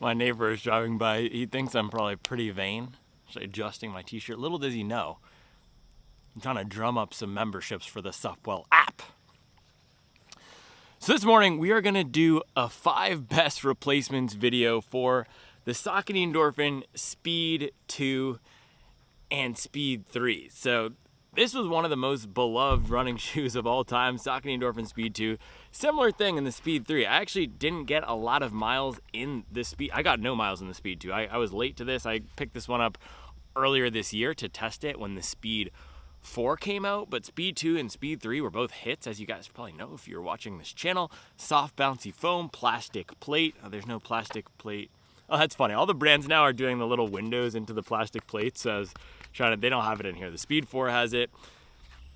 My neighbor is driving by. He thinks I'm probably pretty vain. Actually adjusting my t-shirt. Little does he know, I'm trying to drum up some memberships for the Supwell app. So this morning we are gonna do a 5 best replacements video for the Saucony Endorphin Speed 2 and Speed 3. So this was one of the most beloved running shoes of all time, Saucony Endorphin Speed 2. Similar thing in the Speed 3. I actually didn't get a lot of miles in the Speed. I got no miles in the Speed 2. I was late to this. I picked this one up earlier this year to test it when the Speed 4 came out, but Speed 2 and Speed 3 were both hits, as you guys probably know if you're watching this channel. Soft, bouncy foam, plastic plate. Oh, there's no plastic plate. Oh, that's funny. All the brands now are doing the little windows into the plastic plates. So I was trying to, they don't have it in here. The Speed 4 has it.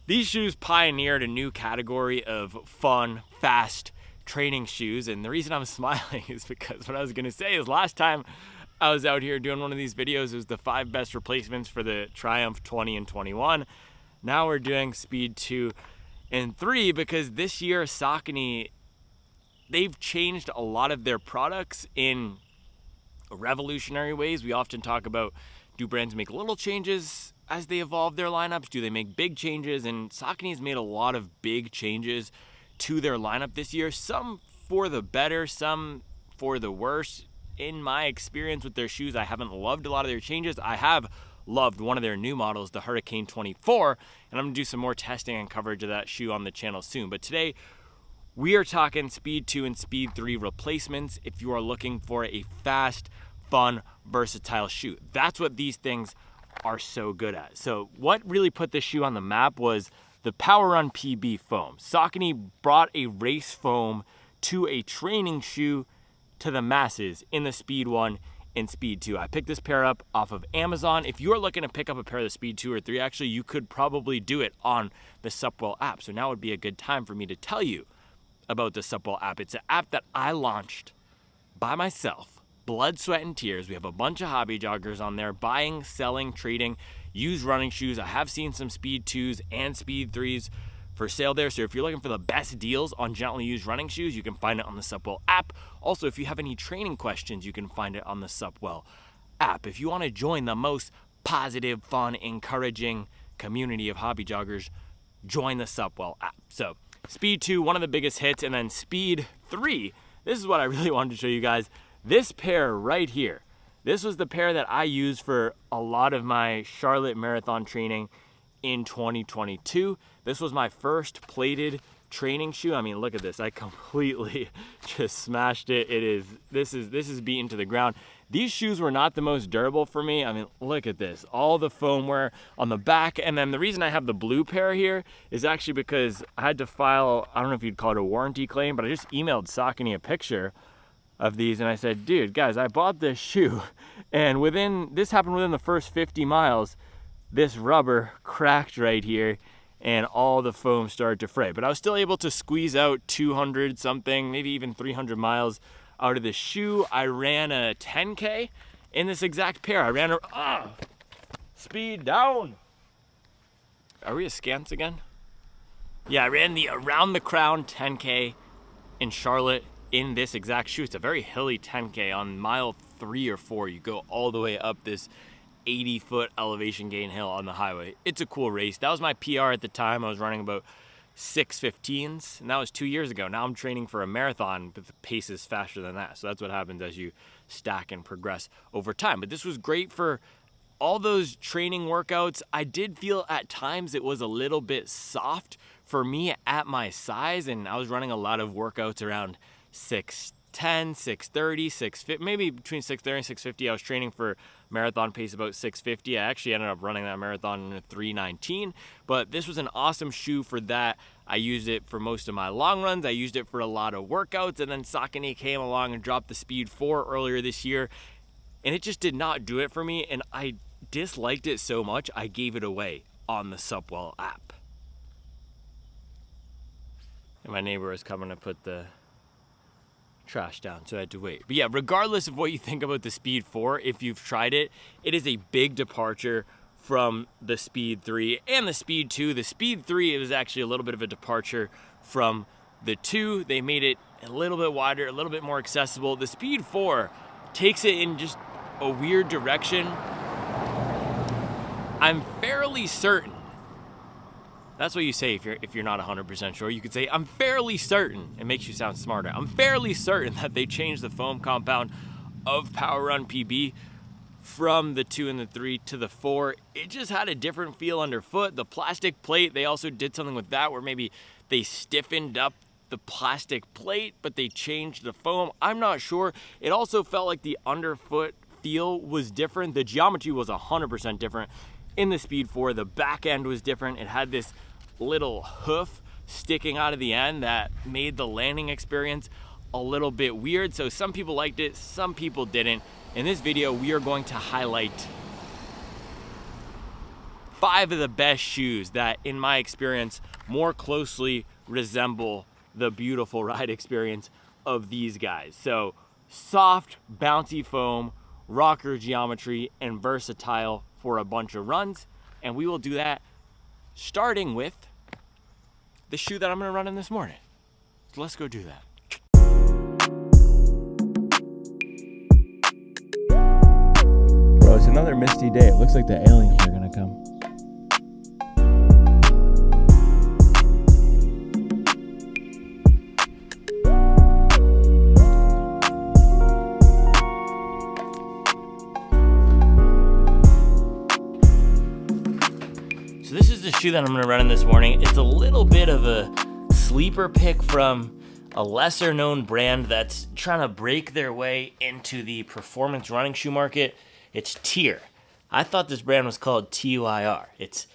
These shoes pioneered a new category of fun, fast training shoes. And the reason I'm smiling is because what I was going to say is last time I was out here doing one of these videos, it was the 5 best replacements for the Triumph 20 and 21. Now we're doing Speed 2 and 3 because this year Saucony, they've changed a lot of their products in revolutionary ways. We often talk about, do brands make little changes as they evolve their lineups? Do they make big changes? And Saucony has made a lot of big changes to their lineup this year. Some for the better, some for the worse. In my experience with their shoes, I haven't loved a lot of their changes. I have loved one of their new models, the Hurricane 24, and I'm gonna do some more testing and coverage of that shoe on the channel soon. But today, we are talking Speed 2 and Speed 3 replacements if you are looking for a fast, fun, versatile shoe. That's what these things are so good at. So what really put this shoe on the map was the Power Run PB foam. Saucony brought a race foam to a training shoe to the masses in the Speed 1 and Speed 2. I picked this pair up off of Amazon. If you are looking to pick up a pair of the Speed 2 or 3, actually you could probably do it on the Supwell app. So now would be a good time for me to tell you about the Supwell app. It's an app that I launched by myself, blood, sweat, and tears. We have a bunch of hobby joggers on there, buying, selling, trading, used running shoes. I have seen some Speed 2s and Speed 3s for sale there. So if you're looking for the best deals on gently used running shoes, you can find it on the Supwell app. Also, if you have any training questions, you can find it on the Supwell app. If you want to join the most positive, fun, encouraging community of hobby joggers, join the Supwell app. So Speed 2, one of the biggest hits, and then Speed 3. This is what I really wanted to show you guys. This pair right here. This was the pair that I used for a lot of my Charlotte Marathon training in 2022. This was my first plated training shoe. I mean, look at this. I completely just smashed it. This is beaten to the ground. These shoes were not the most durable for me. I mean, look at this. All the foam wear on the back. And then the reason I have the blue pair here is actually because I had to file, I don't know if you'd call it a warranty claim, but I just emailed Saucony a picture of these and I said, dude, guys, I bought this shoe and this happened within the first 50 miles. This rubber cracked right here and all the foam started to fray. But I was still able to squeeze out 200 something, maybe even 300 miles out of the shoe. I ran a 10K in this exact pair. I ran speed down. Are we askance again? Yeah, I ran the Around the Crown 10K in Charlotte in this exact shoe. It's a very hilly 10K. On mile 3 or 4, you go all the way up this 80-foot elevation gain hill on the highway. It's a cool race. That was my PR at the time. I was running about 6:15s, and that was 2 years ago. Now I'm training for a marathon, but the pace is faster than that. So that's what happens as you stack and progress over time. But this was great for all those training workouts. I did feel at times it was a little bit soft for me at my size, and I was running a lot of workouts around 6:10, 6:30, 6:50, maybe between 6:30 and 6:50. I was training for marathon pace about 6:50. I actually ended up running that marathon in a 3:19, but this was an awesome shoe for that. I used it for most of my long runs. I used it for a lot of workouts, and then Saucony came along and dropped the Speed 4 earlier this year, and it just did not do it for me, and I disliked it so much, I gave it away on the Supwell app. And my neighbor was coming to put the trash down, so I had to wait. But yeah, regardless of what you think about the Speed 4, if you've tried it, it is a big departure from the Speed 3 and the Speed 2. The Speed 3 was actually a little bit of a departure from the 2. They made it a little bit wider, a little bit more accessible. The Speed 4 takes it in just a weird direction. I'm fairly certain. That's what you say if you're not 100% sure. You could say, I'm fairly certain. It makes you sound smarter. I'm fairly certain that they changed the foam compound of Power Run PB from the 2 and the 3 to the 4. It just had a different feel underfoot. The plastic plate, they also did something with that where maybe they stiffened up the plastic plate, but they changed the foam. I'm not sure. It also felt like the underfoot feel was different. The geometry was 100% different. In the Speed 4, the back end was different. It had this little hoof sticking out of the end that made the landing experience a little bit weird. So some people liked it, some people didn't. In this video, we are going to highlight 5 of the best shoes that, in my experience, more closely resemble the beautiful ride experience of these guys. So soft, bouncy foam, rocker geometry, and versatile for a bunch of runs. And we will do that starting with the shoe that I'm gonna run in this morning. So let's go do that. Bro, it's another misty day. It looks like the aliens are gonna come. This is the shoe that I'm gonna run in this morning. It's a little bit of a sleeper pick from a lesser known brand that's trying to break their way into the performance running shoe market. It's Tier. I thought this brand was called TUIR. It's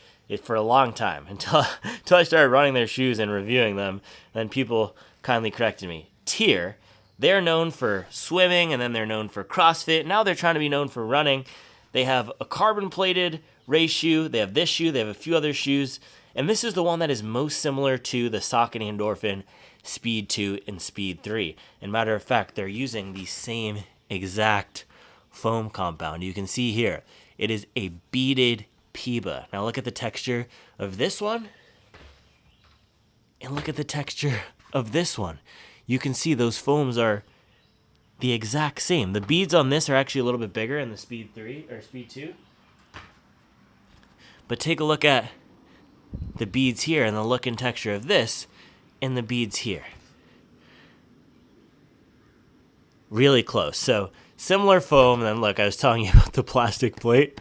for a long time until I started running their shoes and reviewing them. Then people kindly corrected me. Tier, they're known for swimming and then they're known for CrossFit. Now they're trying to be known for running. They have a carbon plated race shoe, they have this shoe, they have a few other shoes, and this is the one that is most similar to the Saucony Endorphin Speed 2 and Speed 3. And matter of fact, they're using the same exact foam compound. You can see here, it is a beaded PIBA. Now look at the texture of this one, and look at the texture of this one. You can see those foams are the exact same. The beads on this are actually a little bit bigger in the Speed 3 or Speed 2. But take a look at the beads here and the look and texture of this and the beads here. Really close. So similar foam. And then look, I was telling you about the plastic plate.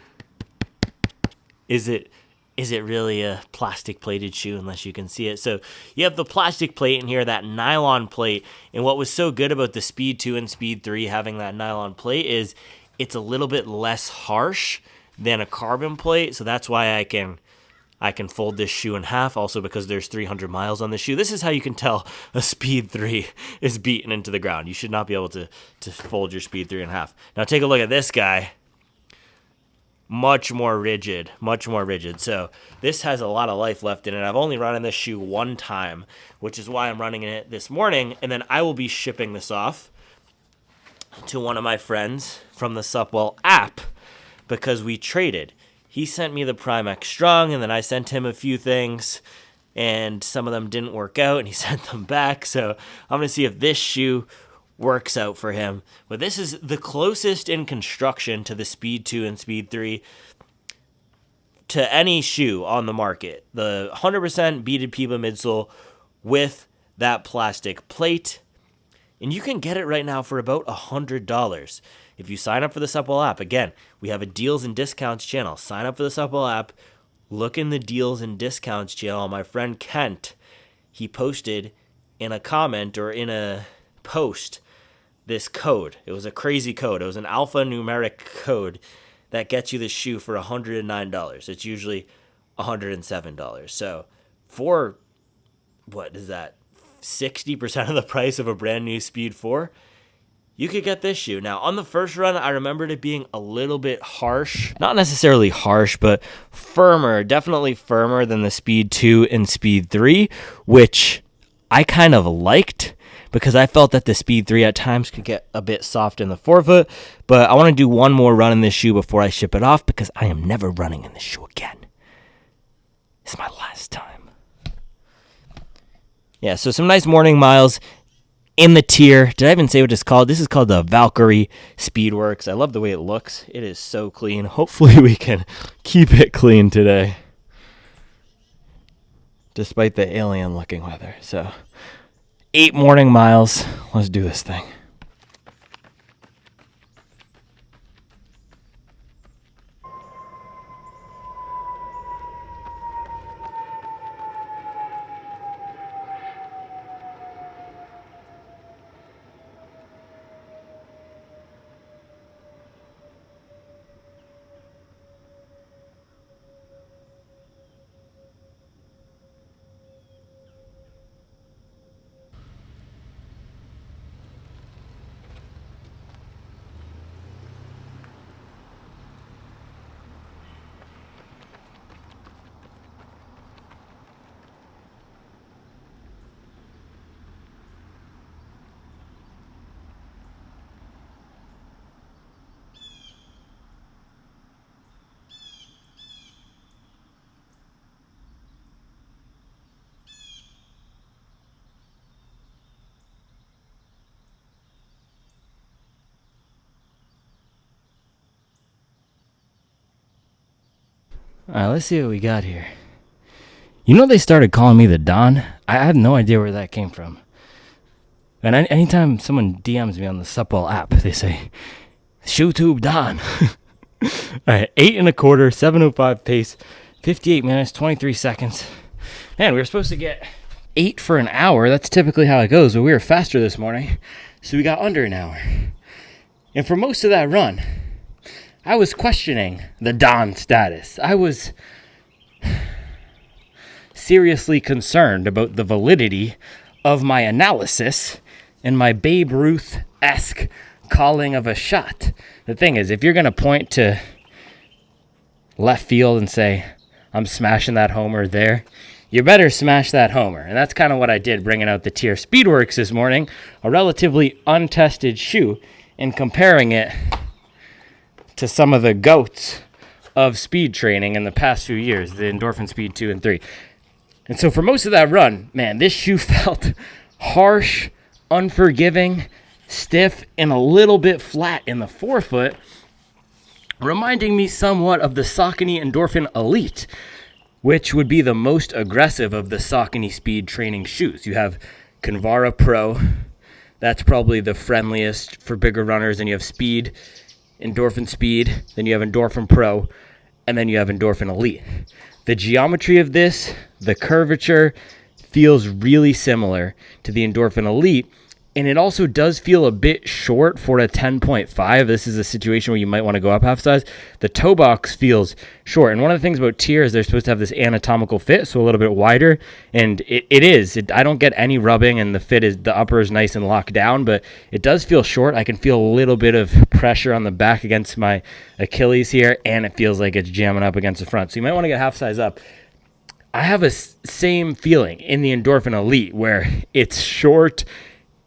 Is it really a plastic plated shoe unless you can see it? So you have the plastic plate in here, that nylon plate. And what was so good about the Speed 2 and Speed 3 having that nylon plate is it's a little bit less harsh than a carbon plate, so that's why I can fold this shoe in half, also because there's 300 miles on the shoe. This is how you can tell a Speed 3 is beaten into the ground. You should not be able to fold your Speed 3 in half. Now take a look at this guy. Much more rigid, much more rigid. So this has a lot of life left in it. I've only run in this shoe one time, which is why I'm running in it this morning, and then I will be shipping this off to one of my friends from the Supwell app, because we traded. He sent me the Prime X Strong, and then I sent him a few things, and some of them didn't work out, and he sent them back. So I'm going to see if this shoe works out for him. But this is the closest in construction to the Speed 2 and Speed 3 to any shoe on the market. The 100% beaded PIBA midsole with that plastic plate. And you can get it right now for about $100. If you sign up for the Supwell app, again, we have a deals and discounts channel. Sign up for the Supwell app, look in the deals and discounts channel. My friend Kent, he posted in a comment or in a post this code. It was a crazy code. It was an alphanumeric code that gets you the shoe for $109. It's usually $107. So for, what is that, 60% of the price of a brand new Speed 4, you could get this shoe. Now, on the first run, I remembered it being a little bit harsh. Not necessarily harsh, but firmer. Definitely firmer than the Speed 2 and Speed 3, which I kind of liked because I felt that the Speed 3 at times could get a bit soft in the forefoot. But I want to do one more run in this shoe before I ship it off because I am never running in this shoe again. It's my last time. Yeah, so some nice morning miles in the tier. Did I even say what it's called? This is called the Valkyrie Speedworks. I love the way it looks. It is so clean. Hopefully we can keep it clean today, despite the alien looking weather. So 8 morning miles. Let's do this thing. All right, let's see what we got here. You know, they started calling me the Don. I had no idea where that came from. And anytime someone DMs me on the Supple app, they say, ShoeTube Don. All right, 8 1/4, 7:05 pace, 58 minutes, 23 seconds. Man, we were supposed to get 8 for an hour. That's typically how it goes, but we were faster this morning, so we got under an hour. And for most of that run, I was questioning the Don status. I was seriously concerned about the validity of my analysis and my Babe Ruth-esque calling of a shot. The thing is, if you're going to point to left field and say, I'm smashing that homer there, you better smash that homer. And that's kind of what I did bringing out the Tier Speedworks this morning, a relatively untested shoe, and comparing it to some of the goats of speed training in the past few years, the Endorphin Speed 2 and 3. And so for most of that run, man, this shoe felt harsh, unforgiving, stiff, and a little bit flat in the forefoot, reminding me somewhat of the Saucony Endorphin Elite, which would be the most aggressive of the Saucony speed training shoes. You have Convara Pro. That's probably the friendliest for bigger runners. And you have Speed, Endorphin Speed, then you have Endorphin Pro, and then you have Endorphin Elite. The geometry of this, the curvature, feels really similar to the Endorphin Elite, and it also does feel a bit short for a 10.5. This is a situation where you might want to go up half size. The toe box feels short, and one of the things about Tier is they're supposed to have this anatomical fit, so a little bit wider, and it is. I don't get any rubbing, and the upper is nice and locked down, but it does feel short. I can feel a little bit of pressure on the back against my Achilles here, and it feels like it's jamming up against the front, so you might want to get half size up. I have a same feeling in the Endorphin Elite where it's short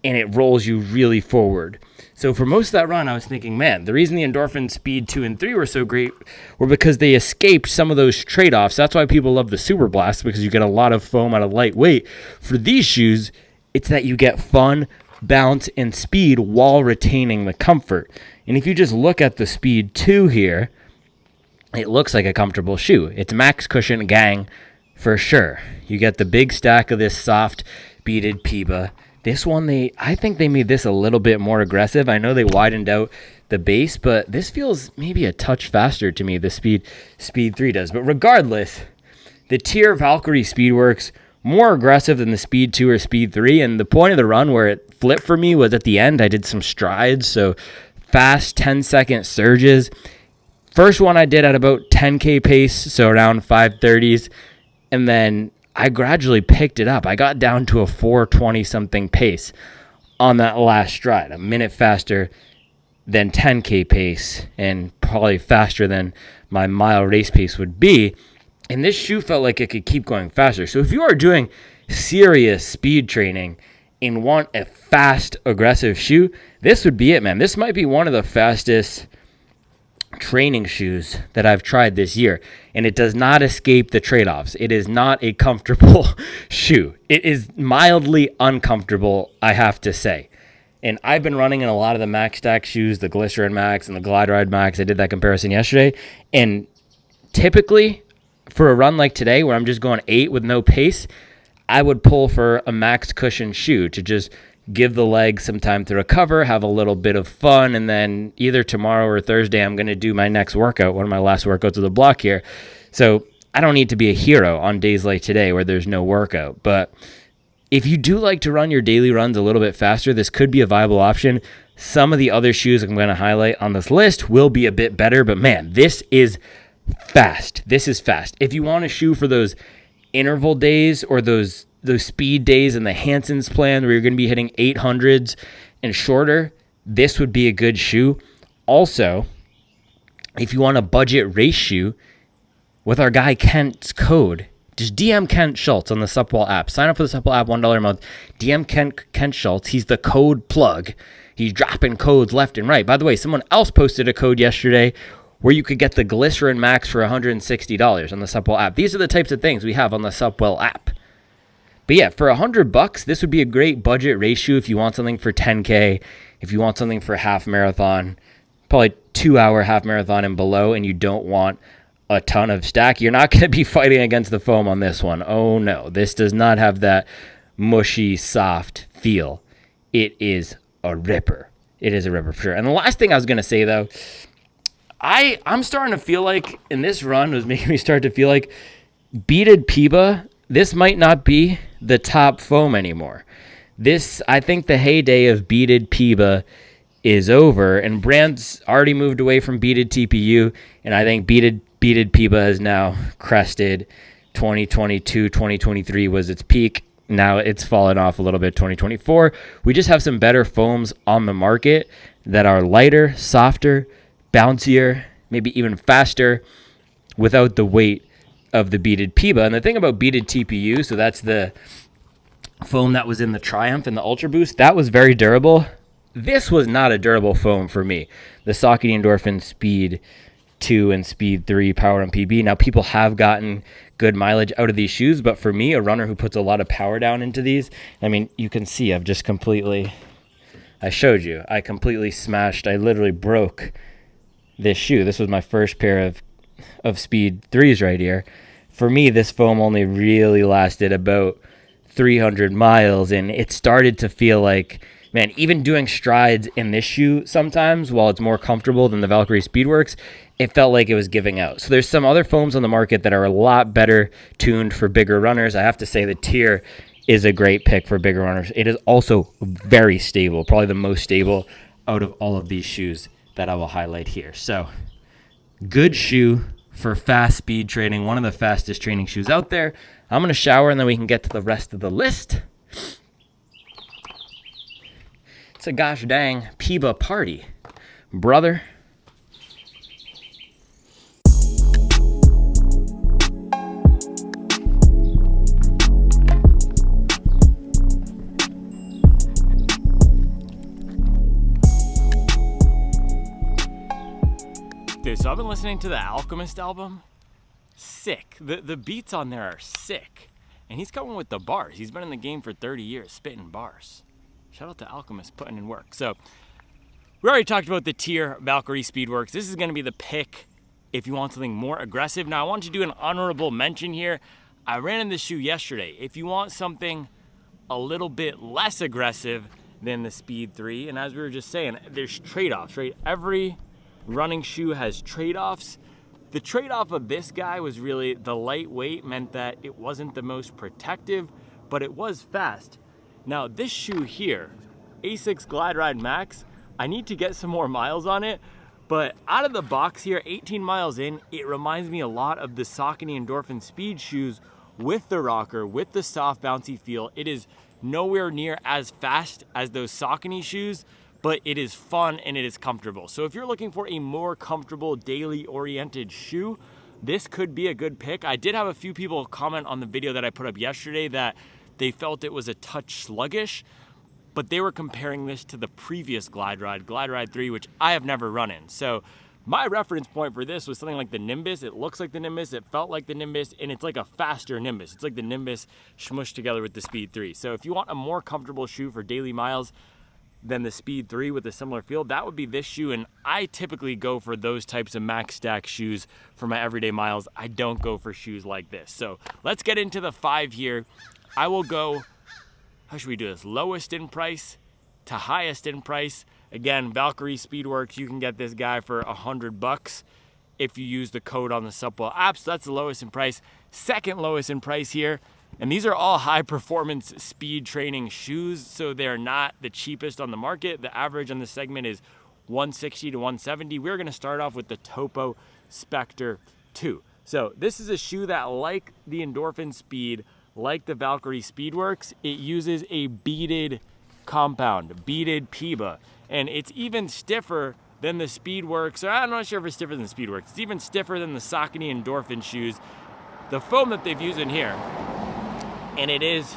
and it rolls you really forward. So for most of that run, I was thinking, man, the reason the Endorphin Speed 2 and 3 were so great were because they escaped some of those trade-offs. That's why people love the Super Blast, because you get a lot of foam out of lightweight. For these shoes, it's that you get fun, bounce, and speed while retaining the comfort. And if you just look at the Speed 2 here, it looks like a comfortable shoe. It's max cushion gang for sure. You get the big stack of this soft beaded PIBA. This one, I think they made this a little bit more aggressive. I know they widened out the base, but this feels maybe a touch faster to me, the Speed 3 does. But regardless, the Tier Valkyrie Speedworks, more aggressive than the Speed 2 or Speed 3, and the point of the run where it flipped for me was at the end. I did some strides, so fast 10-second surges. First one I did at about 10K pace, so around 5:30s, and then I gradually picked it up. I got down to a 4:20-something pace on that last stride, a minute faster than 10K pace and probably faster than my mile race pace would be. And this shoe felt like it could keep going faster. So if you are doing serious speed training and want a fast, aggressive shoe, this would be it, man. This might be one of the fastest training shoes that I've tried this year, and it does not escape the trade-offs. It is not a comfortable shoe. It is mildly uncomfortable, I have to say. And I've been running in a lot of the Max Stack shoes, the Glycerin Max and the Glide Ride Max. I did that comparison yesterday. And typically, for a run like today where I'm just going 8 with no pace, I would pull for a max cushion shoe to just give the legs some time to recover, have a little bit of fun, and then either tomorrow or Thursday, I'm going to do my next workout, one of my last workouts of the block here. So I don't need to be a hero on days like today where there's no workout. But if you do like to run your daily runs a little bit faster, this could be a viable option. Some of the other shoes I'm going to highlight on this list will be a bit better, but man, this is fast. This is fast. If you want a shoe for those interval days or those speed days in the Hanson's plan where you're going to be hitting 800s and shorter, this would be a good shoe. Also, if you want a budget race shoe, with our guy Kent's code, just DM Kent Schultz on the Supwell app. Sign up for the Supwell app, $1 a month. DM Kent Schultz. He's the code plug. He's dropping codes left and right. By the way, someone else posted a code yesterday where you could get the Glycerin Max for $160 on the Supwell app. These are the types of things we have on the Supwell app. But yeah, for $100, this would be a great budget race shoe if you want something for 10K, if you want something for half marathon, probably 2-hour half marathon and below, and you don't want a ton of stack. You're not going to be fighting against the foam on this one. Oh no, this does not have that mushy, soft feel. It is a ripper. It is a ripper for sure. And the last thing I was going to say, though, I'm starting to feel like, and this run was making me start to feel like beaded Piba, this might not be the top foam anymore. I think the heyday of beaded Piba is over, and brands already moved away from beaded TPU, and I think beaded Piba has now crested. 2022, 2023 was its peak. Now it's fallen off a little bit. 2024, we just have some better foams on the market that are lighter, softer, bouncier, maybe even faster without the weight of the beaded Piba. And the thing about beaded TPU, so that's the foam that was in the Triumph and the Ultra Boost, that was very durable. This was not a durable foam for me. The Saucony Endorphin Speed 2 and Speed 3 Power and PB. Now, people have gotten good mileage out of these shoes, but for me, a runner who puts a lot of power down into these, I mean, you can see I've just completely, I showed you, I completely smashed, I literally broke this shoe. This was my first pair of Speed 3s right here. For me, this foam only really lasted about 300 miles, and it started to feel like, man, even doing strides in this shoe sometimes, while it's more comfortable than the Valkyrie Speedworks, it felt like it was giving out. So there's some other foams on the market that are a lot better tuned for bigger runners. I have to say the Tier is a great pick for bigger runners. It is also very stable, probably the most stable out of all of these shoes that I will highlight here. So good shoe for fast speed training, one of the fastest training shoes out there. I'm going to shower and then we can get to the rest of the list. It's a gosh dang Piba party, brother. Dude, so I've been listening to the Alchemist album. Sick. The beats on there are sick. And he's coming with the bars. He's been in the game for 30 years, spitting bars. Shout out to Alchemist putting in work. So we already talked about the Tier Valkyrie Speedworks. This is going to be the pick if you want something more aggressive. Now I want to do an honorable mention here. I ran in this shoe yesterday. If you want something a little bit less aggressive than the Speed 3, and as we were just saying, there's trade-offs, right? Every running shoe has trade-offs. The trade-off of this guy was really the lightweight meant that it wasn't the most protective, but it was fast. Now this shoe here, Asics Glide Ride Max, I need to get some more miles on it, but out of the box here, 18 miles in, it reminds me a lot of the Saucony Endorphin Speed shoes with the rocker, with the soft bouncy feel. It is nowhere near as fast as those Saucony shoes, but it is fun and it is comfortable. So if you're looking for a more comfortable, daily oriented shoe, this could be a good pick. I did have a few people comment on the video that I put up yesterday that they felt it was a touch sluggish, but they were comparing this to the previous Glide Ride 3, which I have never run in. So My reference point for this was something like the Nimbus. It looks like the Nimbus, it felt like the Nimbus, and it's like a faster Nimbus. It's like the Nimbus smushed together with the Speed 3. So if you want a more comfortable shoe for daily miles than the Speed 3 with a similar feel, that would be this shoe. And I typically go for those types of max stack shoes for my everyday miles. I don't go for shoes like this. So let's get into the 5 here. I will go, how should we do this? Lowest in price to highest in price. Again, Valkyrie Speedworks, you can get this guy for $100 if you use the code on the Supwell app. So that's the lowest in price. Second lowest in price here. And these are all high performance speed training shoes, so they're not the cheapest on the market. The average on this segment is $160 to $170. We're gonna start off with the Topo Spectre 2. So this is a shoe that, like the Endorphin Speed, like the Valkyrie Speedworks, it uses a beaded compound, beaded PIBA. And it's even stiffer than the Speedworks. I'm not sure if it's stiffer than the Speedworks. It's even stiffer than the Saucony Endorphin shoes. The foam that they've used in here, and it is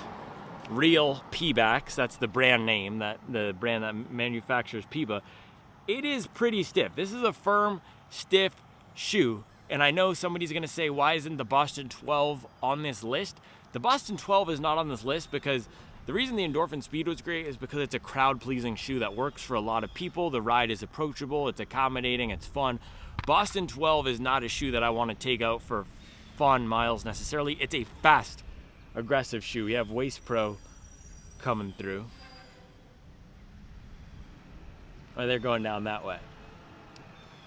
real Peebacks, that's the brand name, the brand that manufactures PIBA. It is pretty stiff. This is a firm, stiff shoe. And I know somebody's gonna say, why isn't the Boston 12 on this list? The Boston 12 is not on this list because the reason the Endorphin Speed was great is because it's a crowd-pleasing shoe that works for a lot of people. The ride is approachable, it's accommodating, it's fun. Boston 12 is not a shoe that I want to take out for fun miles necessarily. It's a fast, aggressive shoe. We have Waist Pro coming through. Oh, they're going down that way.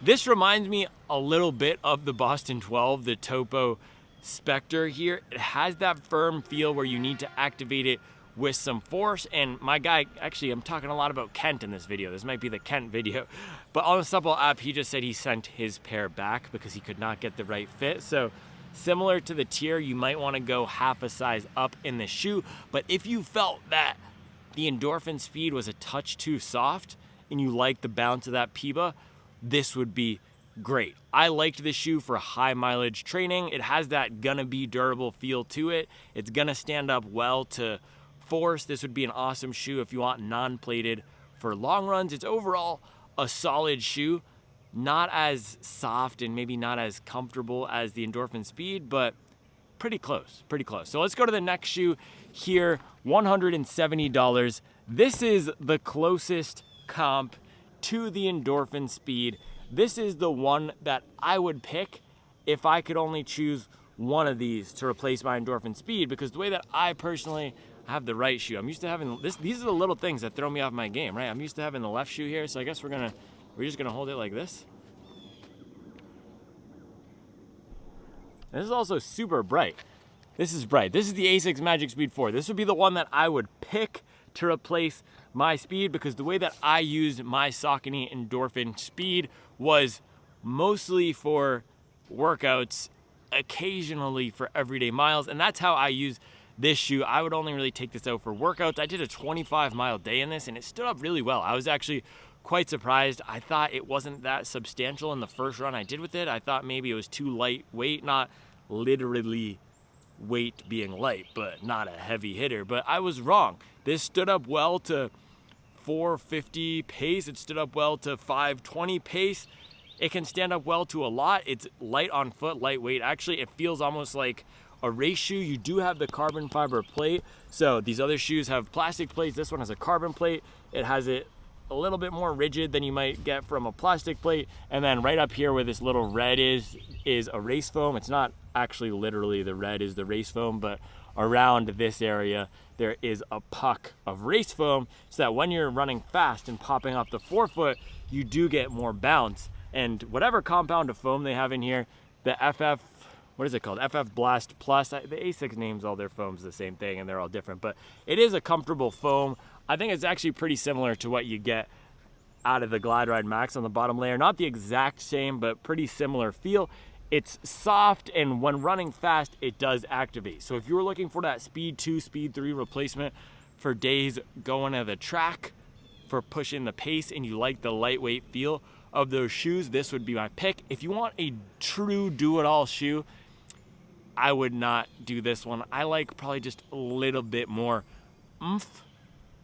This reminds me a little bit of the Boston 12, the Topo Spectre here. It has that firm feel where you need to activate it with some force. And my guy, actually, I'm talking a lot about Kent in this video. This might be the Kent video. But on the Supwell app, he just said he sent his pair back because he could not get the right fit. So similar to the Tier, you might want to go half a size up in the shoe. But if you felt that the Endorphin Speed was a touch too soft and you like the bounce of that PIBA, this would be great. I liked this shoe for high mileage training. It has that gonna be durable feel to it. It's gonna stand up well to force. This would be an awesome shoe if you want non-plated for long runs. It's overall a solid shoe, not as soft and maybe not as comfortable as the Endorphin Speed, but pretty close, pretty close. So let's go to the next shoe here, $170. This is the closest comp to the Endorphin Speed. This is the one that I would pick if I could only choose one of these to replace my Endorphin Speed, because the way that I personally have the right shoe, I'm used to having this. These are the little things that throw me off my game, right? I'm used to having the left shoe here, so I guess we're just gonna hold it like this. This is also super bright. This is bright. This is the Asics Magic Speed 4. This would be the one that I would pick to replace my Speed, because the way that I used my Saucony Endorphin Speed was mostly for workouts, occasionally for everyday miles, and that's how I use this shoe. I would only really take this out for workouts. I did a 25-mile day in this, and it stood up really well. I was actually quite surprised. I thought it wasn't that substantial in the first run I did with it. I thought maybe it was too lightweight, not literally weight being light, but not a heavy hitter. But I was wrong. This stood up well to 450 pace. It stood up well to 520 pace. It can stand up well to a lot. It's light on foot, lightweight. Actually, it feels almost like a race shoe. You do have the carbon fiber plate. So these other shoes have plastic plates. This one has a carbon plate. It has it a little bit more rigid than you might get from a plastic plate. And then right up here where this little red is a race foam. It's not actually literally the red is the race foam, but around this area there is a puck of race foam, so that when you're running fast and popping off the forefoot, you do get more bounce. And whatever compound of foam they have in here, the FF, what is it called? FF Blast Plus. The Asics names all their foams the same thing, and they're all different, but it is a comfortable foam. I think it's actually pretty similar to what you get out of the Glide Ride Max on the bottom layer. Not the exact same, but pretty similar feel. It's soft, and when running fast, it does activate. So if you were looking for that Speed 2, Speed 3 replacement for days going to the track, for pushing the pace, and you like the lightweight feel of those shoes, this would be my pick. If you want a true do-it-all shoe, I would not do this one. I like probably just a little bit more oomph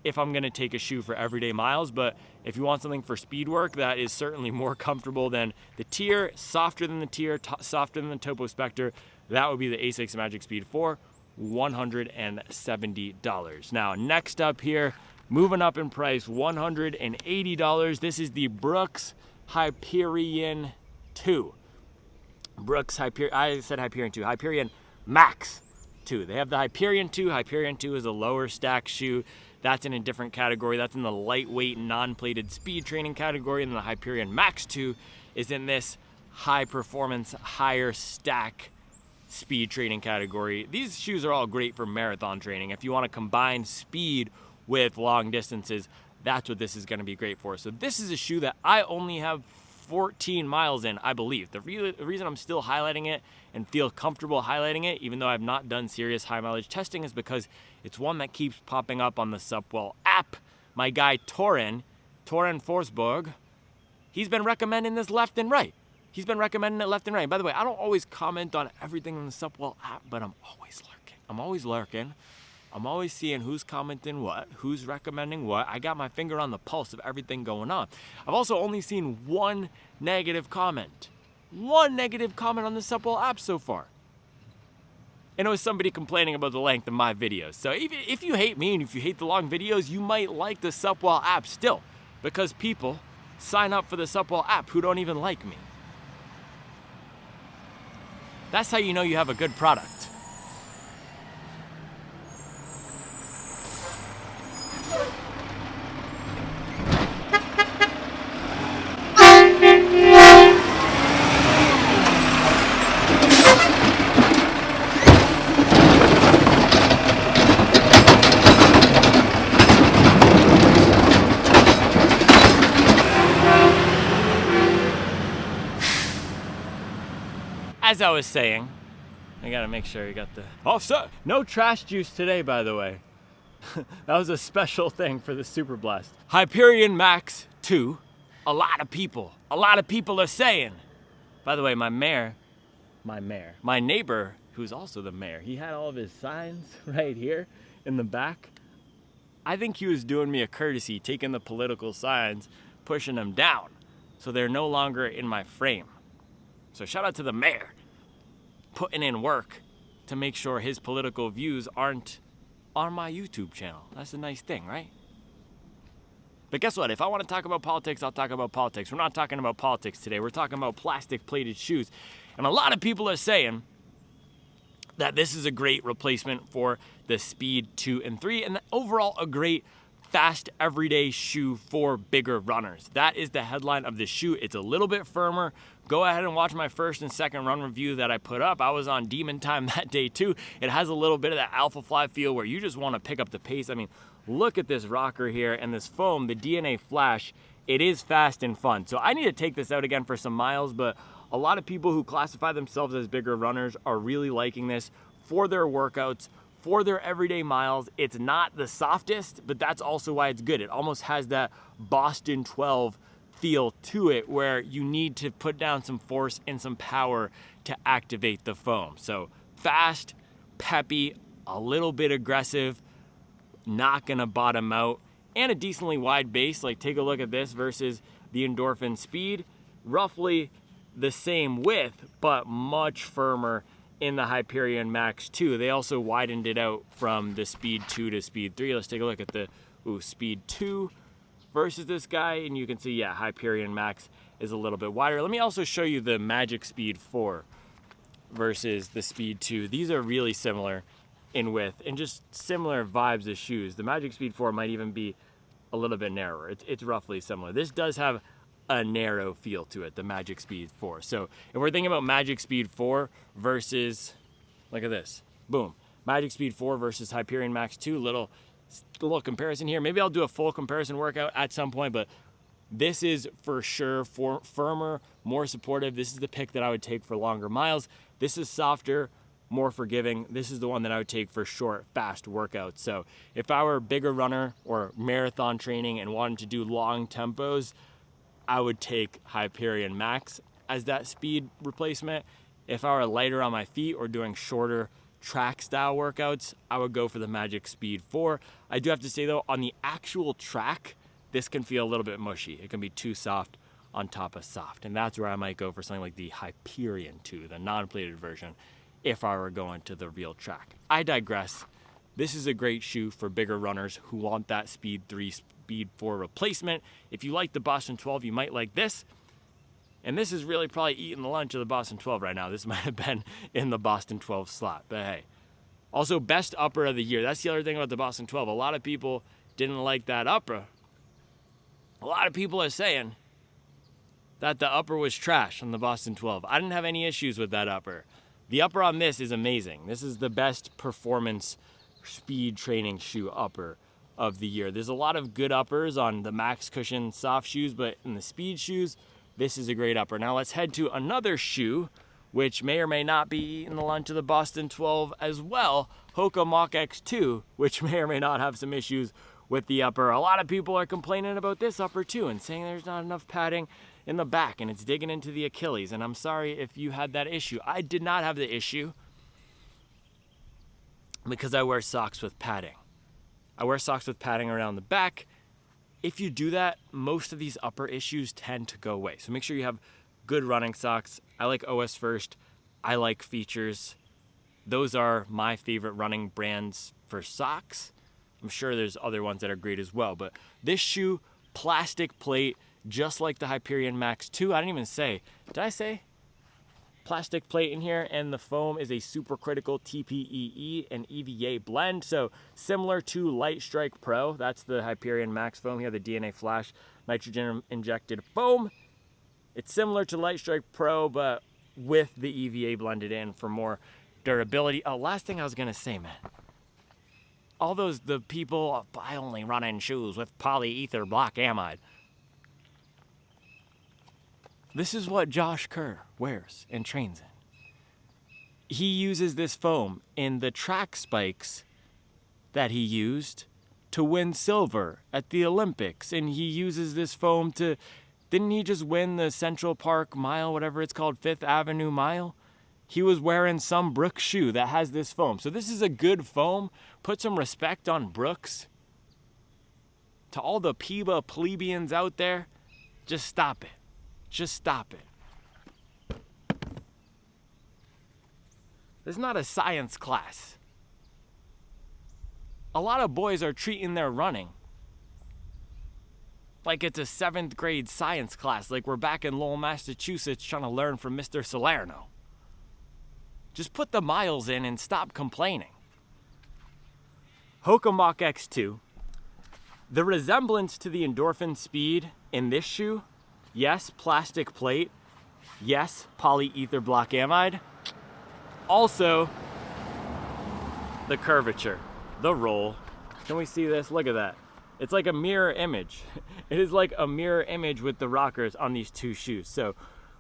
if I'm gonna take a shoe for everyday miles, but If you want something for speed work that is certainly more comfortable than the Tier, softer than the Tier, softer than the Topo Spectre, that would be the Asics Magic Speed 4, $170. Now, next up here, moving up in price, $180. This is the Brooks Hyperion 2. I said Hyperion 2, Hyperion Max 2. They have the Hyperion 2. Hyperion 2 is a lower stack shoe. That's in a different category. That's in the lightweight, non-plated speed training category. And the Hyperion Max 2 is in this high performance, higher stack speed training category. These shoes are all great for marathon training. If you want to combine speed with long distances, that's what this is going to be great for. So this is a shoe that I only have 14 miles in, I believe. The reason I'm still highlighting it and feel comfortable highlighting it, even though I've not done serious high mileage testing, is because it's one that keeps popping up on the Supwell app. My guy Torin Forsberg, he's been recommending this left and right. He's been recommending it left and right. By the way, I don't always comment on everything on the Supwell app, but I'm always lurking. I'm always seeing who's commenting what, who's recommending what. I got my finger on the pulse of everything going on. I've also only seen one negative comment on the Supwell app so far. And it was somebody complaining about the length of my videos. So if you hate me and if you hate the long videos, you might like the Supwell app still, because people sign up for the Supwell app who don't even like me. That's how you know you have a good product. As I was saying, I gotta make sure you got the offset. No trash juice today, by the way. That was a special thing for the Super Blast. Hyperion Max 2. A lot of people are saying. By the way, my neighbor, who's also the mayor, he had all of his signs right here in the back. I think he was doing me a courtesy, taking the political signs, pushing them down, so they're no longer in my frame. So shout out to the mayor, putting in work to make sure his political views aren't on my YouTube channel. That's a nice thing, right? But guess what? If I want to talk about politics, I'll talk about politics. We're not talking about politics today. We're talking about plastic-plated shoes. And a lot of people are saying that this is a great replacement for the Speed 2 and 3, and overall a great fast everyday shoe for bigger runners. That is the headline of the shoe. It's a little bit firmer. Go ahead and watch my first and second run review that I put up. I was on Demon Time that day too. It has a little bit of that Alpha Fly feel where you just want to pick up the pace. I mean, look at this rocker here and this foam, the DNA Flash. It is fast and fun. So I need to take this out again for some miles, but a lot of people who classify themselves as bigger runners are really liking this for their workouts, for their everyday miles. It's not the softest, but that's also why it's good. It almost has that Boston 12 feel to it where you need to put down some force and some power to activate the foam. So fast, peppy, a little bit aggressive, not gonna bottom out, and a decently wide base. Like, take a look at this versus the Endorphin Speed. Roughly the same width, but much firmer in the Hyperion Max 2. They also widened it out from the Speed 2 to Speed 3. Let's take a look at the Speed 2 versus this guy, and you can see, yeah, Hyperion Max is a little bit wider. Let me also show you the Magic Speed 4 versus the Speed 2. These are really similar in width and just similar vibes of shoes. The Magic Speed 4 might even be a little bit narrower. It's roughly similar. This does have a narrow feel to it, the Magic Speed 4. So if we're thinking about Magic Speed 4 versus, look at this, boom, Magic Speed 4 versus Hyperion Max 2, little comparison here. Maybe I'll do a full comparison workout at some point, but this is for sure firmer, more supportive. This is the pick that I would take for longer miles. This is softer, more forgiving. This is the one that I would take for short, fast workouts. So if I were a bigger runner or marathon training and wanted to do long tempos, I would take Hyperion Max as that speed replacement. If I were lighter on my feet or doing shorter track style workouts, I would go for the Magic Speed 4. I do have to say though, on the actual track, this can feel a little bit mushy. It can be too soft on top of soft. And that's where I might go for something like the Hyperion 2, the non-plated version, if I were going to the real track. I digress. This is a great shoe for bigger runners who want that Speed 3, Speed 4 replacement. If you like the Boston 12, you might like this. And this is really probably eating the lunch of the Boston 12 right now. This might have been in the Boston 12 slot, but hey. Also, best upper of the year. That's the other thing about the Boston 12. A lot of people didn't like that upper. A lot of people are saying that the upper was trash on the Boston 12. I didn't have any issues with that upper. The upper on this is amazing. This is the best performance speed training shoe upper of the year. There's a lot of good uppers on the Max Cushion soft shoes, but in the speed shoes, this is a great upper. Now let's head to another shoe, which may or may not be eating the lunch of the Boston 12 as well, Hoka Mach X2, which may or may not have some issues with the upper. A lot of people are complaining about this upper too and saying there's not enough padding in the back and it's digging into the Achilles. And I'm sorry if you had that issue. I did not have the issue because I wear socks with padding. I wear socks with padding around the back. If you do that, most of these upper issues tend to go away. So make sure you have good running socks. I like OS First. I like Features. Those are my favorite running brands for socks. I'm sure there's other ones that are great as well. But this shoe, plastic plate, just like the Hyperion Max 2. I didn't even say, did I say plastic plate in here? And the foam is a supercritical TPEE and EVA blend. So similar to Light Strike Pro, that's the Hyperion Max foam here, the DNA Flash nitrogen injected foam. It's similar to Light Strike Pro, but with the EVA blended in for more durability. Oh, last thing I was gonna say, man. All the people, I only run in shoes with polyether block amide. This is what Josh Kerr wears and trains in. He uses this foam in the track spikes that he used to win silver at the Olympics. And he uses this foam to, didn't he just win the Central Park Mile, whatever it's called, Fifth Avenue Mile? He was wearing some Brooks shoe that has this foam. So this is a good foam. Put some respect on Brooks. To all the PIBA plebeians out there, just stop it. Just stop it. This is not a science class. A lot of boys are treating their running like it's a 7th grade science class, like we're back in Lowell, Massachusetts trying to learn from Mr. Salerno. Just put the miles in and stop complaining. Hoka Mach X2. The resemblance to the Endorphin Speed in this shoe, yes, plastic plate. Yes, polyether block amide. Also, the curvature, the roll. Can we see this? Look at that. It's like a mirror image. It is like a mirror image with the rockers on these two shoes. So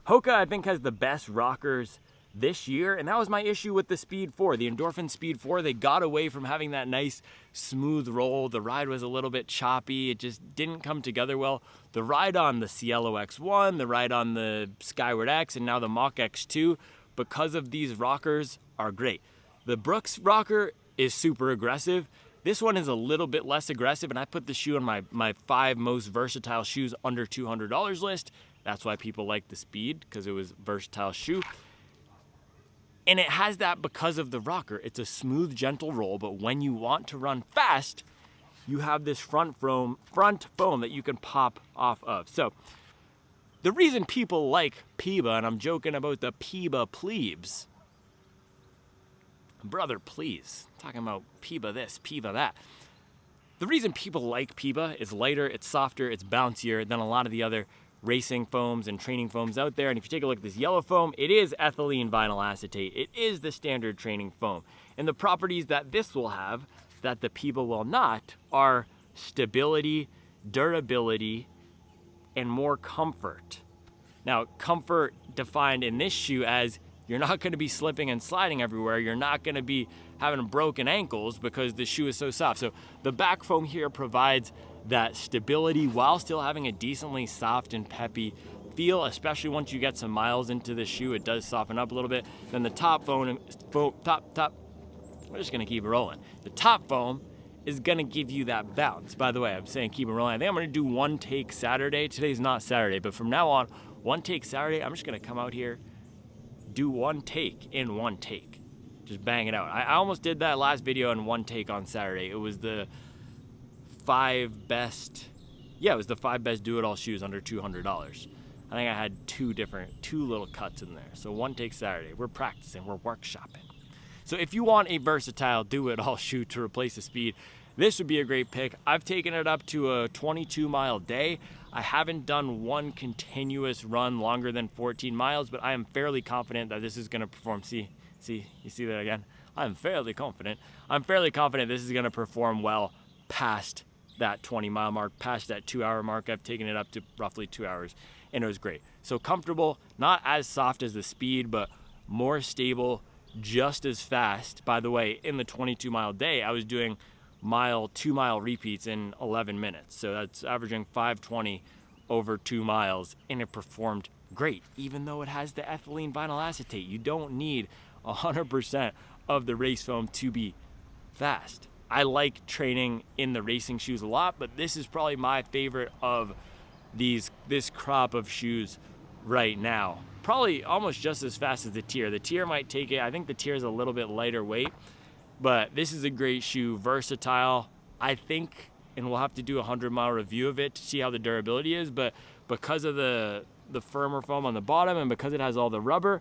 Hoka, I think, has the best rockers this year, and that was my issue with the Speed 4. The Endorphin Speed 4, they got away from having that nice smooth roll. The ride was a little bit choppy. It just didn't come together well. The ride on the Cielo X1, the ride on the Skyward X, and now the Mach X2, because of these rockers, are great. The Brooks rocker is super aggressive. This one is a little bit less aggressive, and I put the shoe on my 5 most versatile shoes under $200 list. That's why people like the Speed, because it was a versatile shoe. And it has that because of the rocker. It's a smooth, gentle roll, but when you want to run fast, you have this front foam that you can pop off of. So the reason people like PIBA, and I'm joking about the PIBA plebes, brother, please, talking about PIBA this, PIBA that. The reason people like PIBA is lighter, it's softer, it's bouncier than a lot of the other racing foams and training foams out there. And if you take a look at this yellow foam, it is ethylene vinyl acetate. It is the standard training foam. And the properties that this will have that the PIBA will not are stability, durability, and more comfort. Now, comfort defined in this shoe as you're not going to be slipping and sliding everywhere. You're not going to be having broken ankles because the shoe is so soft. So the back foam here provides that stability while still having a decently soft and peppy feel, especially once you get some miles into the shoe. It does soften up a little bit. Then the top foam, we're just gonna keep rolling. The top foam is gonna give you that bounce. By the way, I'm saying keep it rolling. I think I'm gonna do one take Saturday. Today's not Saturday, but from now on, one take Saturday, I'm just gonna come out here, do one take in one take. Just bang it out. I almost did that last video in one take on Saturday. It was the 5 best, it was the 5 best do-it-all shoes under $200. I think I had two little cuts in there. So one take Saturday. We're practicing, we're workshopping. So if you want a versatile do-it-all shoe to replace the Speed, this would be a great pick. I've taken it up to a 22-mile day. I haven't done one continuous run longer than 14 miles, but I am fairly confident that this is gonna perform. See, you see that again? I'm fairly confident this is gonna perform well past that 20-mile mark, past that 2-hour mark. I've taken it up to roughly 2 hours, and it was great. So comfortable, not as soft as the Speed, but more stable, just as fast. By the way, in the 22-mile day, I was doing 2-mile repeats in 11 minutes. So that's averaging 520 over 2 miles, and it performed great, even though it has the ethylene vinyl acetate. You don't need 100% of the race foam to be fast. I like training in the racing shoes a lot, but this is probably my favorite of this crop of shoes right now. Probably almost just as fast as the Tier. The Tier might take it. I think the Tier is a little bit lighter weight, but this is a great shoe, versatile. I think, and we'll have to do a 100-mile review of it to see how the durability is, but because of the firmer foam on the bottom and because it has all the rubber,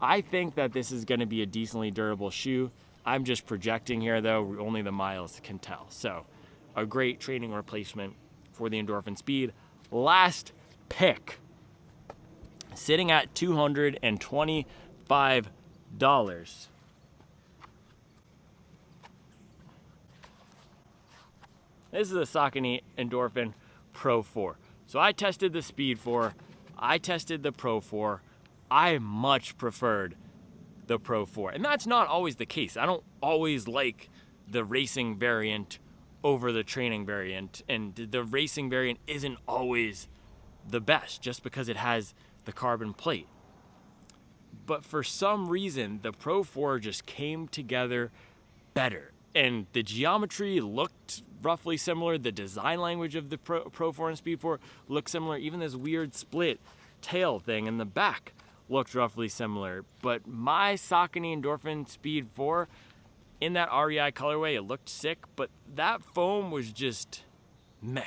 I think that this is gonna be a decently durable shoe. I'm just projecting here though, only the miles can tell. So a great training replacement for the Endorphin Speed. Last pick, sitting at $225. This is the Saucony Endorphin Pro 4. So I tested the Speed 4, I tested the Pro 4. I much preferred the Pro 4. And that's not always the case. I don't always like the racing variant over the training variant. And the racing variant isn't always the best just because it has the carbon plate. But for some reason, the Pro 4 just came together better. And the geometry looked roughly similar. The design language of the Pro 4 and Speed 4 looked similar. Even this weird split tail thing in the back looked roughly similar. But my Saucony Endorphin Speed 4, in that REI colorway, it looked sick, but that foam was just meh.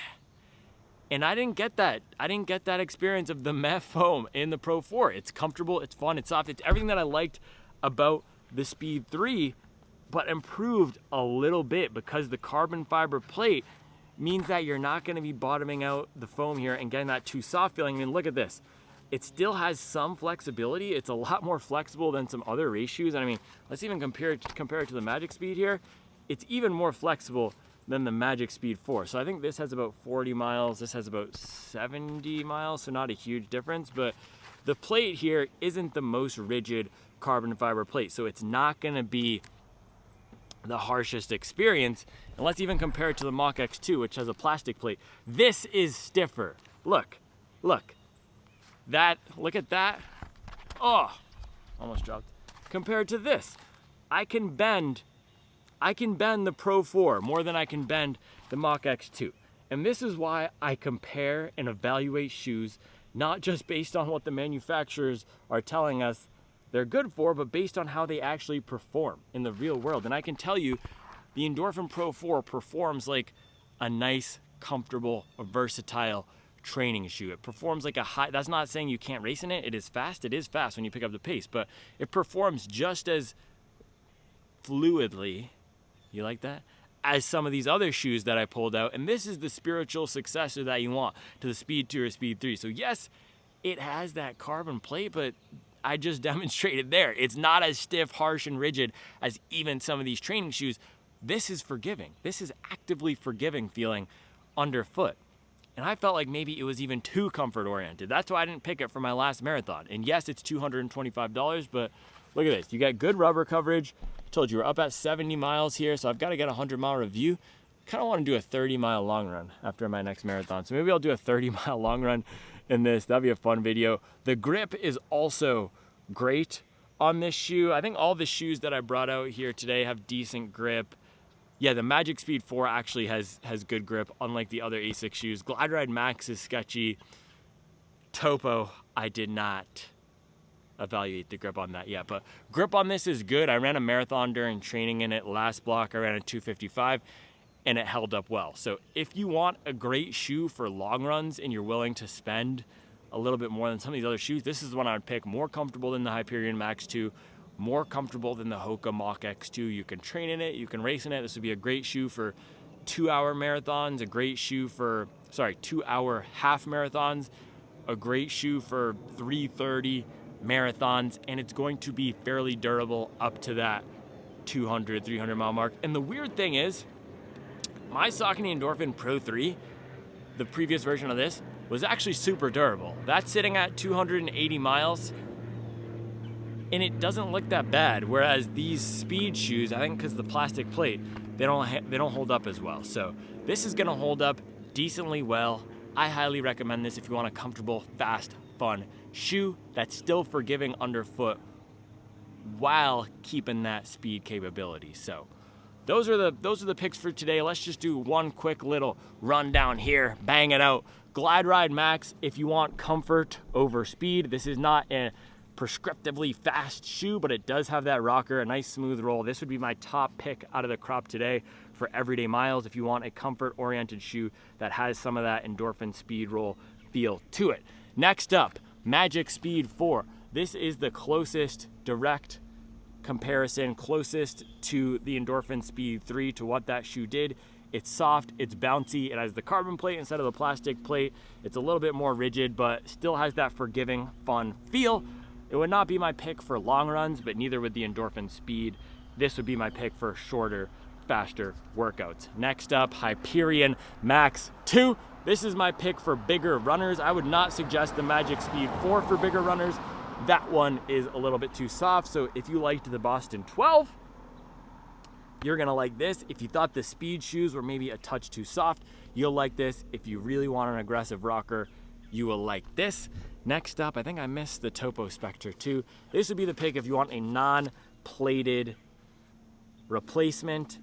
And I didn't get that. I didn't get that experience of the meh foam in the Pro 4. It's comfortable, it's fun, it's soft, it's everything that I liked about the Speed 3, but improved a little bit because the carbon fiber plate means that you're not gonna be bottoming out the foam here and getting that too soft feeling. I mean, look at this. It still has some flexibility. It's a lot more flexible than some other race shoes. I mean, let's even compare it to the Magic Speed here. It's even more flexible than the Magic Speed 4. So I think this has about 40 miles. This has about 70 miles, so not a huge difference. But the plate here isn't the most rigid carbon fiber plate, so it's not gonna be the harshest experience. And let's even compare it to the Mach X2, which has a plastic plate. This is stiffer. Look. Look at that. Oh, almost dropped. Compared to this, I can bend the Pro 4 more than I can bend the Mach X2. And this is why I compare and evaluate shoes, not just based on what the manufacturers are telling us they're good for, but based on how they actually perform in the real world. And I can tell you, the Endorphin Pro 4 performs like a nice, comfortable, versatile training shoe. It performs like a high, that's not saying you can't race in it. It is fast when you pick up the pace, but it performs just as fluidly, you like that, as some of these other shoes that I pulled out. And this is the spiritual successor that you want to the Speed 2 or Speed 3. So yes, it has that carbon plate, but I just demonstrated there, it's not as stiff, harsh, and rigid as even some of these training shoes. This is forgiving. This is actively forgiving feeling underfoot. And I felt like maybe it was even too comfort oriented. That's why I didn't pick it for my last marathon. And yes, it's $225, but look at this. You got good rubber coverage. I told you we're up at 70 miles here, so I've got to get a 100-mile review. Kind of want to do a 30-mile long run after my next marathon. So maybe I'll do a 30-mile long run in this. That'd be a fun video. The grip is also great on this shoe. I think all the shoes that I brought out here today have decent grip. Yeah, the Magic Speed 4 actually has good grip, unlike the other Asics shoes. Glide Ride Max is sketchy. Topo, I did not evaluate the grip on that yet, but grip on this is good. I ran a marathon during training in it last block. I ran a 2:55 and it held up well. So if you want a great shoe for long runs and you're willing to spend a little bit more than some of these other shoes, this is the one I would pick. More comfortable than the Hyperion Max 2, more comfortable than the Hoka Mach X2. You can train in it, you can race in it. This would be a great shoe for 2-hour marathons, a great shoe for 2-hour half marathons, a great shoe for 3:30 marathons, and it's going to be fairly durable up to that 200, 300 mile mark. And the weird thing is, my Saucony Endorphin Pro 3, the previous version of this, was actually super durable. That's sitting at 280 miles, and it doesn't look that bad. Whereas these speed shoes, I think because of the plastic plate, they don't hold up as well. So this is gonna hold up decently well. I highly recommend this if you want a comfortable, fast, fun shoe that's still forgiving underfoot while keeping that speed capability. So those are the picks for today. Let's just do one quick little rundown here, bang it out. Glide Ride Max, if you want comfort over speed. This is not a prescriptively fast shoe, but it does have that rocker, a nice smooth roll. This would be my top pick out of the crop today for everyday miles if you want a comfort-oriented shoe that has some of that Endorphin Speed roll feel to it. Next up, Magic Speed 4. This is the closest direct comparison, closest to the Endorphin Speed 3, to what that shoe did. It's soft, it's bouncy, it has the carbon plate instead of the plastic plate. It's a little bit more rigid, but still has that forgiving, fun feel. It would not be my pick for long runs, but neither would the Endorphin Speed. This would be my pick for shorter, faster workouts. Next up, Hyperion Max 2. This is my pick for bigger runners. I would not suggest the Magic Speed 4 for bigger runners. That one is a little bit too soft. So if you liked the Boston 12, you're gonna like this. If you thought the speed shoes were maybe a touch too soft, you'll like this. If you really want an aggressive rocker, you will like this. Next up, I think I missed the Topo Spectre 2. This would be the pick if you want a non-plated replacement.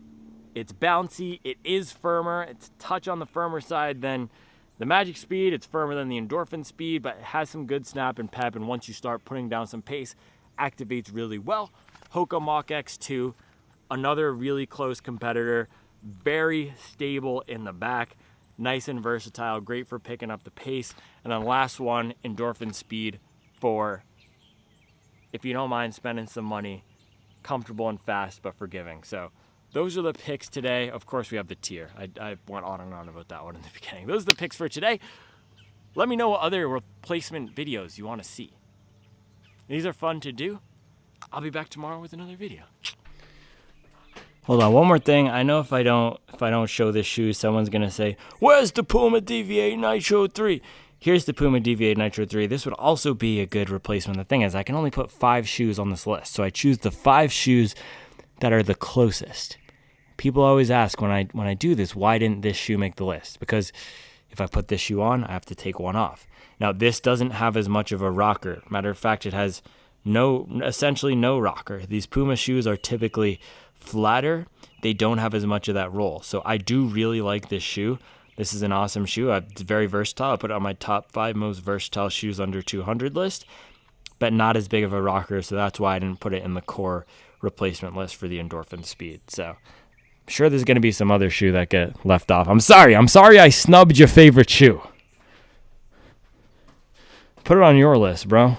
It's bouncy, it is firmer, it's a touch on the firmer side than the Magic Speed. It's firmer than the Endorphin Speed, but it has some good snap and pep, and once you start putting down some pace, activates really well. Hoka Mach X2, another really close competitor, very stable in the back, nice and versatile, great for picking up the pace. And then last one, Endorphin Speed 4. If you don't mind spending some money, comfortable and fast, but forgiving. So those are the picks today. Of course, we have the tier. I went on and on about that one in the beginning. Those are the picks for today. Let me know what other replacement videos you want to see. These are fun to do. I'll be back tomorrow with another video. Hold on, one more thing. I know if I don't show this shoe, someone's gonna say, "Where's the Puma DV8 Nitro 3?" Here's the Puma DV8 Nitro 3. This would also be a good replacement. The thing is, I can only put 5 shoes on this list, so I choose the 5 shoes that are the closest. People always ask when I do this, why didn't this shoe make the list? Because if I put this shoe on, I have to take one off. Now, this doesn't have as much of a rocker. Matter of fact, it has essentially no rocker. These Puma shoes are typically flatter. They don't have as much of that roll. So I do really like this shoe. This is an awesome shoe. It's very versatile. I put it on my top 5 most versatile shoes under 200 list, but not as big of a rocker. So that's why I didn't put it in the core replacement list for the Endorphin Speed. So I'm sure there's going to be some other shoe that get left off. I'm sorry I snubbed your favorite shoe. Put it on your list, bro.